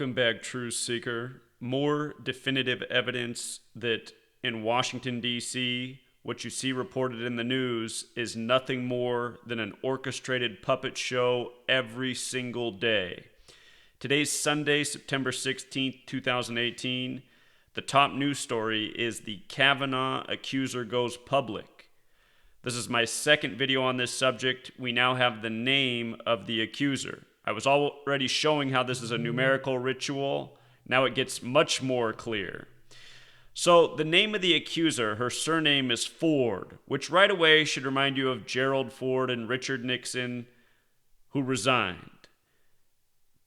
Welcome back, Truth Seeker. More definitive evidence that in Washington, D.C., what you see reported in the news is nothing more than an orchestrated puppet show every single day. Today's Sunday, September 16th, 2018. The top news story is the Kavanaugh accuser goes public. This is my second video on this subject. We now have the name of the accuser. I was already showing how this is a numerical ritual. Now it gets much more clear. So the name of the accuser, her surname is Ford, which right away should remind you of Gerald Ford and Richard Nixon, who resigned.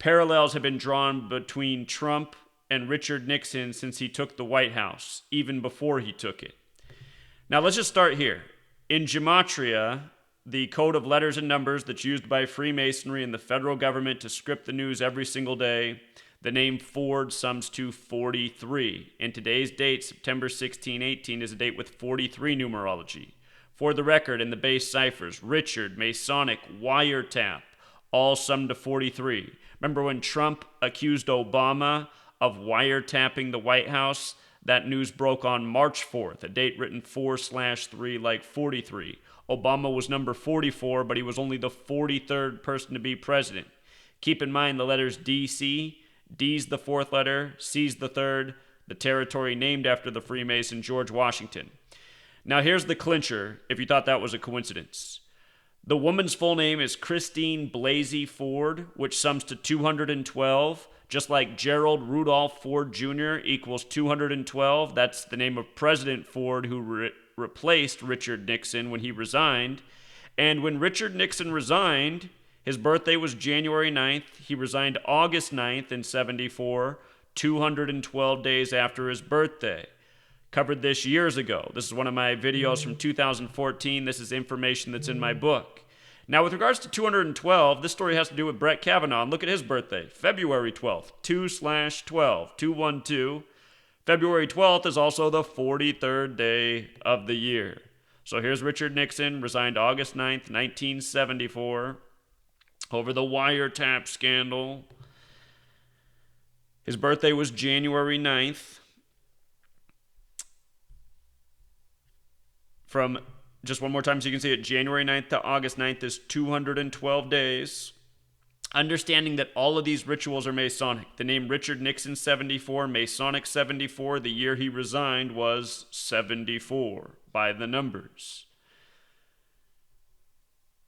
Parallels have been drawn between Trump and Richard Nixon since he took the White House, even before he took it. Now let's just start here. In Gematria, the code of letters and numbers that's used by Freemasonry and the federal government to script the news every single day, the name Ford sums to 43. And today's date, September 16, 18, is a date with 43 numerology. For the record, in the base ciphers, Richard, Masonic, wiretap, all sum to 43. Remember when Trump accused Obama of wiretapping the White House? That news broke on March 4th, a date written 4/3 like 43. Obama was number 44, but he was only the 43rd person to be president. Keep in mind the letters DC. D's the fourth letter, C's the third, the territory named after the Freemason George Washington. Now here's the clincher, if you thought that was a coincidence. The woman's full name is Christine Blasey Ford, which sums to 212. Just like Gerald Rudolph Ford Jr. equals 212, that's the name of President Ford, who replaced Richard Nixon when he resigned. And when Richard Nixon resigned, his birthday was January 9th. He resigned August 9th in 74, 212 days after his birthday. Covered this years ago. This is one of my videos from 2014. This is information that's in my book. Now, with regards to 212, this story has to do with Brett Kavanaugh. And look at his birthday, February 12th, 2/12, 212. February 12th is also the 43rd day of the year. So here's Richard Nixon, resigned August 9th, 1974, over the wiretap scandal. His birthday was January 9th. From, just one more time so you can see it, January 9th to August 9th is 212 days. Understanding that all of these rituals are Masonic. The name Richard Nixon 74, Masonic 74, the year he resigned was 74 by the numbers.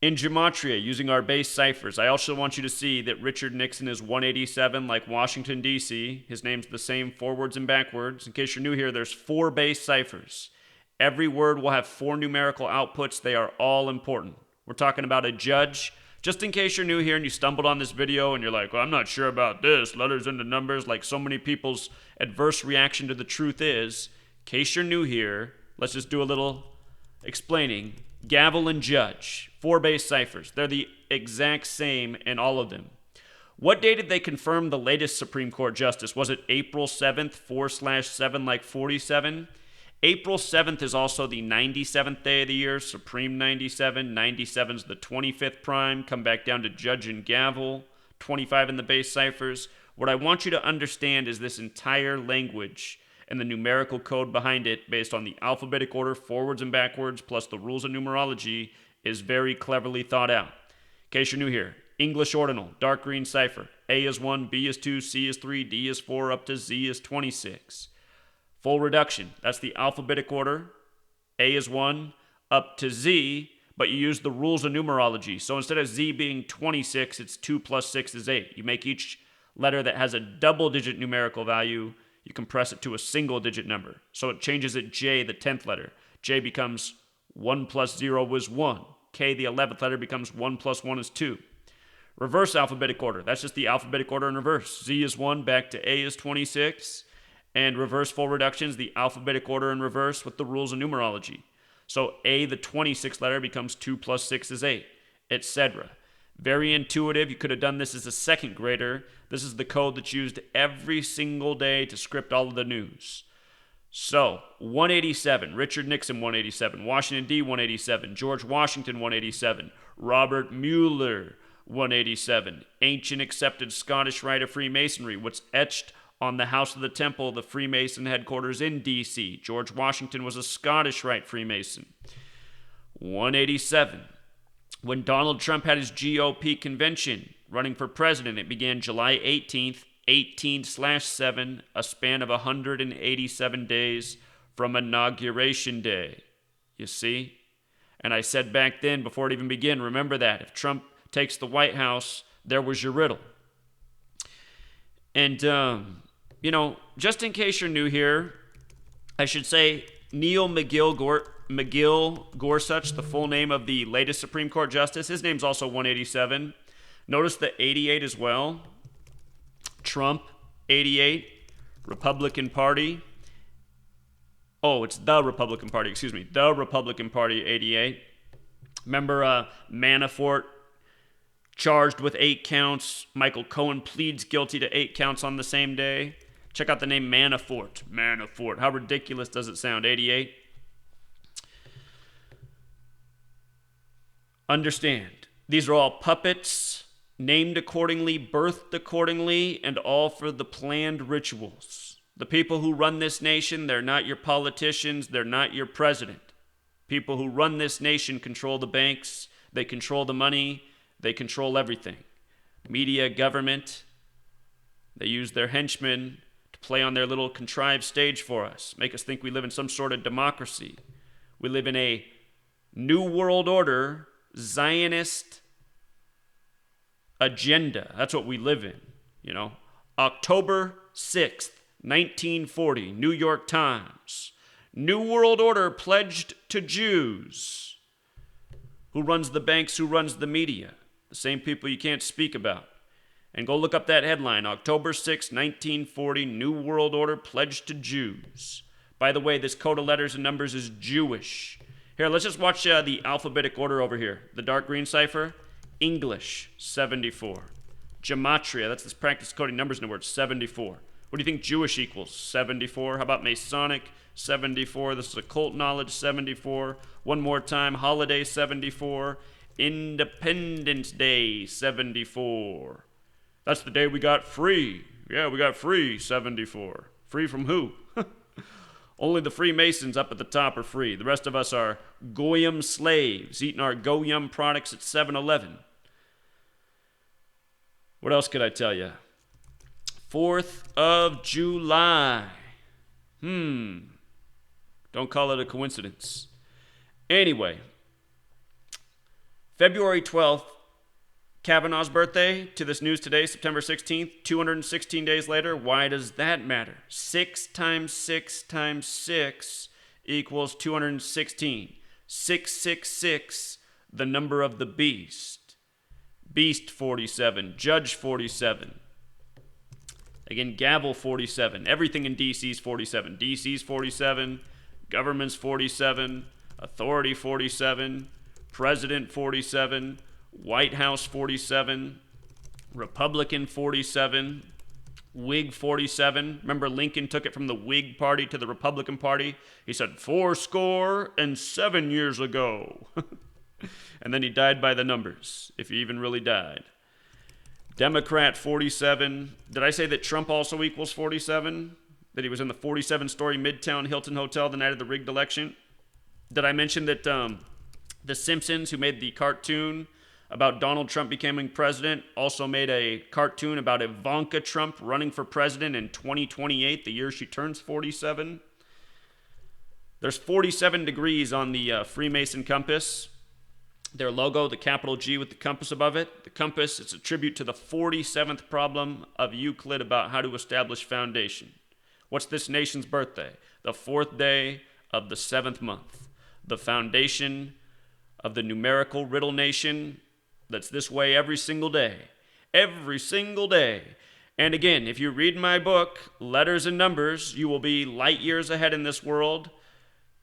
In Gematria, using our base ciphers, I also want you to see that Richard Nixon is 187 like Washington, D.C. His name's the same forwards and backwards. In case you're new here, there's 4 base ciphers. Every word will have 4 numerical outputs. They are all important. We're talking about a judge. Just in case you're new here and you stumbled on this video and you're like, well, I'm not sure about this, letters into numbers, like so many people's adverse reaction to the truth is. In case you're new here, let's just do a little explaining. Gavel and judge, 4 base ciphers. They're the exact same in all of them. What day did they confirm the latest Supreme Court justice? Was it April 7th, 4/7 like 47? April 7th is also the 97th day of the year, Supreme 97. 97 is the 25th prime. Come back down to judge and gavel. 25 in the base ciphers. What I want you to understand is this entire language and the numerical code behind it, based on the alphabetic order, forwards and backwards, plus the rules of numerology, is very cleverly thought out. In case you're new here, English ordinal, dark green cipher. A is 1, B is 2, C is 3, D is 4, up to Z is 26. Full reduction, that's the alphabetic order. A is 1, up to Z, but you use the rules of numerology. So instead of Z being 26, it's 2 plus 6 is 8. You make each letter that has a double-digit numerical value, you compress it to a single-digit number. So it changes at J, the 10th letter. J becomes 1 plus 0 is 1. K, the 11th letter, becomes 1 plus 1 is 2. Reverse alphabetic order, that's just the alphabetic order in reverse. Z is 1, back to A is 26. And reverse full reductions, the alphabetic order in reverse with the rules of numerology. So A, the 26th letter, becomes 2 plus 6 is 8, etc. Very intuitive. You could have done this as a second grader. This is the code that's used every single day to script all of the news. So, 187, Richard Nixon 187, Washington D 187, George Washington 187, Robert Mueller 187. Ancient accepted Scottish rite of Freemasonry, what's etched on the House of the Temple, the Freemason headquarters in D.C. George Washington was a Scottish Rite Freemason. 187. When Donald Trump had his GOP convention running for president, it began July 18th, 18/7, a span of 187 days from Inauguration Day. You see? And I said back then, before it even began, remember that. If Trump takes the White House, there was your riddle. And, just in case you're new here, I should say Neil McGill Gorsuch, the full name of the latest Supreme Court Justice. His name's also 187. Notice the 88 as well. Trump, 88. Republican Party. Oh, it's the Republican Party, excuse me. The Republican Party, 88. Remember Manafort charged with 8 counts. Michael Cohen pleads guilty to 8 counts on the same day. Check out the name Manafort. Manafort. How ridiculous does it sound? 88. Understand, these are all puppets, named accordingly, birthed accordingly, and all for the planned rituals. The people who run this nation, they're not your politicians, they're not your president. People who run this nation control the banks, they control the money, they control everything. Media, government, they use their henchmen to play on their little contrived stage for us, make us think we live in some sort of democracy. We live in a new world order, Zionist agenda. That's what we live in, October 6th, 1940, New York Times. New World Order pledged to Jews. Who runs the banks? Who runs the media? The same people you can't speak about. And go look up that headline, October 6, 1940, New World Order pledged to Jews. By the way, this code of letters and numbers is Jewish. Here, let's just watch the alphabetic order over here. The dark green cipher, English, 74. Gematria, that's this practice coding numbers in the word, 74. What do you think Jewish equals? 74. How about Masonic? 74. This is occult knowledge, 74. One more time, holiday, 74. Independence Day, 74. That's the day we got free. Yeah, we got free, 74. Free from who? Only the Freemasons up at the top are free. The rest of us are Goyim slaves, eating our Goyim products at 7-Eleven. What else could I tell you? 4th of July. Don't call it a coincidence. Anyway, February 12th, Kavanaugh's birthday, to this news today, September 16th, 216 days later. Why does that matter? 6 times 6 times 6 equals 216. 666, the number of the beast. Beast 47, Judge 47. Again, gavel 47. Everything in D.C. is 47. D.C.'s 47, government's 47, authority 47, president 47, White House 47, Republican 47, Whig 47. Remember Lincoln took it from the Whig Party to the Republican Party? He said 7 years ago. And then he died by the numbers, if he even really died. Democrat 47. Did I say that Trump also equals 47? That he was in the 47-story Midtown Hilton Hotel the night of the rigged election? Did I mention that The Simpsons, who made the cartoon about Donald Trump becoming president, also made a cartoon about Ivanka Trump running for president in 2028, the year she turns 47? There's 47 degrees on the Freemason compass. Their logo, the capital G with the compass above it. The compass, it's a tribute to the 47th problem of Euclid about how to establish foundation. What's this nation's birthday? The 4th day of the 7th month. The foundation of the numerical riddle nation that's this way every single day. Every single day. And again, if you read my book, Letters and Numbers, you will be light years ahead in this world.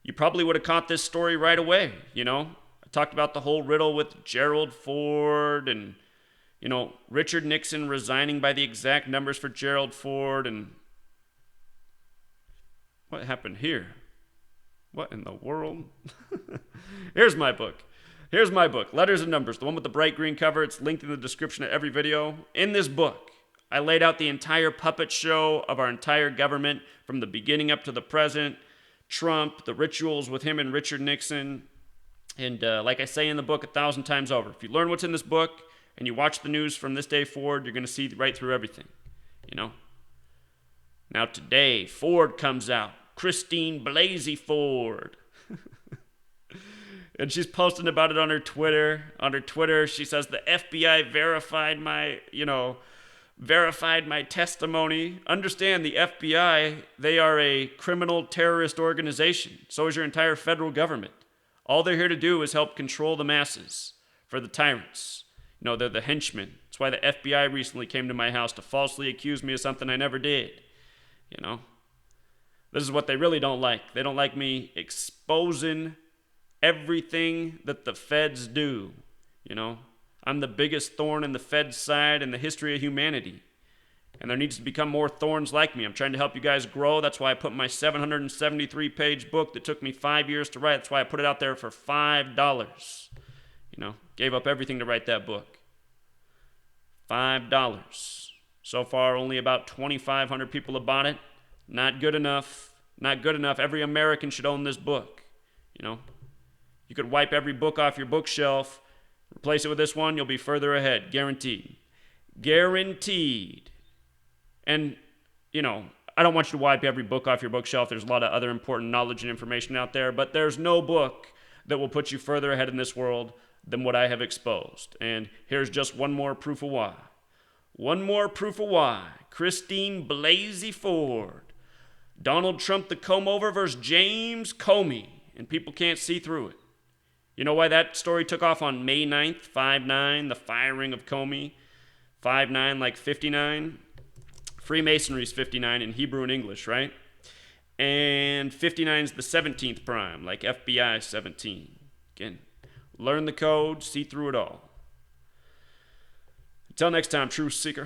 You probably would have caught this story right away, I talked about the whole riddle with Gerald Ford and, Richard Nixon resigning by the exact numbers for Gerald Ford. And what happened here? What in the world? Here's my book. Here's my book, Letters and Numbers, the one with the bright green cover. It's linked in the description of every video. In this book, I laid out the entire puppet show of our entire government from the beginning up to the present. Trump, the rituals with him and Richard Nixon. And like I say in the book 1,000 times over, if you learn what's in this book and you watch the news from this day forward, you're going to see right through everything, you know? Now today, Ford comes out. Christine Blasey Ford. And she's posting about it on her Twitter. On her Twitter, she says the FBI verified my testimony. Understand, the FBI, they are a criminal terrorist organization. So is your entire federal government. All they're here to do is help control the masses for the tyrants. You know, they're the henchmen. That's why the FBI recently came to my house to falsely accuse me of something I never did. You know, this is what they really don't like. They don't like me exposing everything that the feds do. You know, I'm the biggest thorn in the Fed's side in the history of humanity. And there needs to become more thorns like me. I'm trying to help you guys grow. That's why I put my 773-page book that took me 5 years to write. That's why I put it out there for $5. You know, gave up everything to write that book. $5. So far, only about 2,500 people have bought it. Not good enough. Not good enough. Every American should own this book. You know, you could wipe every book off your bookshelf, replace it with this one, you'll be further ahead. Guaranteed. Guaranteed. And, you know, I don't want you to wipe every book off your bookshelf. There's a lot of other important knowledge and information out there, but there's no book that will put you further ahead in this world than what I have exposed. And here's just one more proof of why. One more proof of why. Christine Blasey Ford. Donald Trump the comb-over versus James Comey. And people can't see through it. You know why that story took off on May 9th, 5/9, the firing of Comey? 5/9 like 59. Freemasonry's 59 in Hebrew and English, right? And 59 is the 17th prime, like FBI 17. Again, learn the code, see through it all. Until next time, truth seeker.